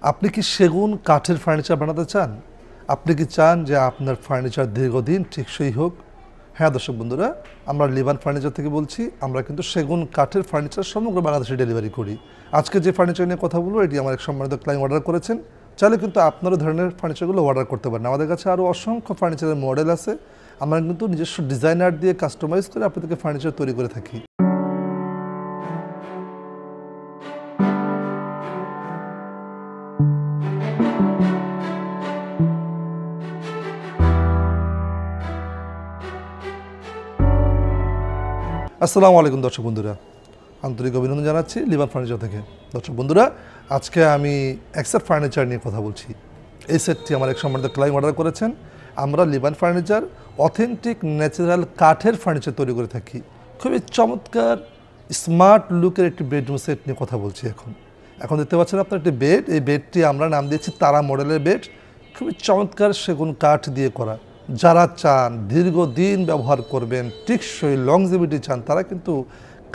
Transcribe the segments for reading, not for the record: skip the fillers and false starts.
আপনি কি সেগুন কাঠের ফার্নিচার বানাতে চান? আপনি কি চান যে আপনার ফার্নিচার দীর্ঘদিন টেকসই হোক? হ্যাঁ দর্শক বন্ধুরা, আমরা লিবান ফার্নিচার থেকে বলছি। আমরা কিন্তু সেগুন কাঠের ফার্নিচার সমগ্র বাংলাদেশে ডেলিভারি করি। আজকে যে ফার্নিচার নিয়ে কথা বলবো, এটি আমার এক সম্মানিত ক্লায়েন্ট অর্ডার করেছেন। চাইলে কিন্তু আপনারও ধরনের ফার্নিচারগুলো অর্ডার করতে পারেন। আমাদের কাছে আরও অসংখ্য ফার্নিচারের মডেল আছে। আমরা কিন্তু নিজস্ব ডিজাইনার দিয়ে কাস্টমাইজ করে আপনাদেরকে ফার্নিচার তৈরি করে থাকি। আসসালামু আলাইকুম দর্শক বন্ধুরা, আন্তরিক অভিনন্দন জানাচ্ছি লিবান ফার্নিচার থেকে। দর্শক বন্ধুরা, আজকে আমি এক্সেট ফার্নিচার নিয়ে কথা বলছি। এই সেটটি আমার এক সম্মানিত ক্লায়েন্ট অর্ডার করেছেন। আমরা লিবান ফার্নিচার অথেন্টিক ন্যাচারাল কাঠের ফার্নিচার তৈরি করে থাকি। খুবই চমৎকার স্মার্ট লুকের একটি বেডরুম সেট নিয়ে কথা বলছি। এখন দেখতে পাচ্ছেন আপনার একটি বেড। এই বেডটি আমরা নাম দিয়েছি তারা মডেলের বেড। খুবই চমৎকার সেগুন কাঠ দিয়ে করা। যারা চান দীর্ঘদিন ব্যবহার করবেন, টেকসই লংজিভিটি চান, তারা কিন্তু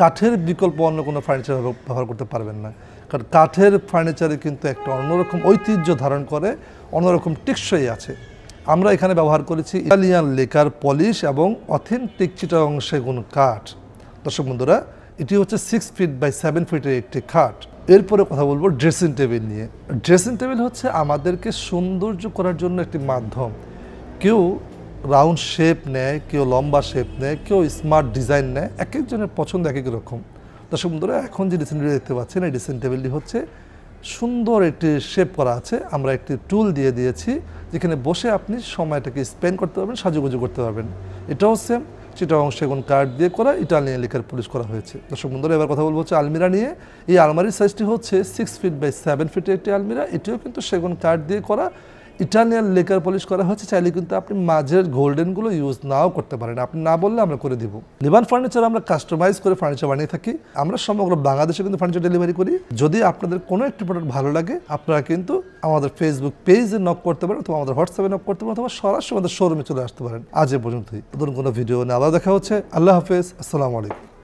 কাঠের বিকল্প অন্য কোনো ফার্নিচার ব্যবহার করতে পারবেন না। কারণ কাঠের ফার্নিচারে কিন্তু একটা অন্যরকম ঐতিহ্য ধারণ করে, অন্যরকম টেকসই আছে। আমরা এখানে ব্যবহার করেছি ইটালিয়ান লেকার পলিশ এবং অথেন্টিক চিটাগং সেগুন কাঠ। দর্শক বন্ধুরা, এটি হচ্ছে 6 ফিট বাই 7 ফিটের একটি খাট। এরপরে কথা বলবো ড্রেসিং টেবিল নিয়ে। ড্রেসিং টেবিল হচ্ছে আমাদেরকে সৌন্দর্য করার জন্য একটি মাধ্যম। কেউ রাউন্ড শেপ নেয়, কেউ লম্বা শেপ নেয়, কেউ স্মার্ট ডিজাইন নেয়। এক একজনের পছন্দ এক এক রকম। দর্শক বন্ধুরা, এখন যে ড্রেসিং টেবিল দেখতে পাচ্ছেন, এই ড্রেসিং টেবিলটি হচ্ছে সুন্দর একটি শেপ করা আছে। আমরা একটি টুল দিয়ে দিয়েছি, যেখানে বসে আপনি সময়টাকে স্পেন্ড করতে পারবেন, সাজুগুজু করতে পারবেন। এটাও সেম চিটাগং সেগুন কাঠ দিয়ে করা, ইটালিয়ান লেকার পলিশ করা হয়েছে। দর্শক বন্ধুরা, এবার কথা বলবো হচ্ছে আলমিরা নিয়ে। এই আলমারির সাইজটি হচ্ছে 6 ফিট বাই 7 ফিটের একটি আলমিরা। এটিও কিন্তু সেগুন কাঠ দিয়ে করা, ইটালিয়ান লেকার পলিশ করা হয়েছে। চাইলে কিন্তু আপনি মাঝের গোল্ডেনগুলো ইউজ নাও করতে পারেন, আপনি না বললে আমরা করে দিব। লিবান ফার্নিচার আমরা কাস্টমাইজ করে ফার্নিচার বানিয়ে থাকি। আমরা সমগ্র বাংলাদেশে কিন্তু ফার্নিচার ডেলিভারি করি। যদি আপনাদের কোনো একটি প্রোডাক্ট ভালো লাগে, আপনারা কিন্তু আমাদের ফেসবুক পেজে নক করতে পারেন, অথবা আমাদের হোয়াটসঅ্যাপে নক করতে পারেন, অথবা সরাসরি আমাদের শোরুমে চলে আসতে পারেন। আজ এ পর্যন্তই। নতুন কোনো ভিডিও নিয়ে আবার দেখা হচ্ছে। আল্লাহ হাফেজ, আসসালামু আলাইকুম।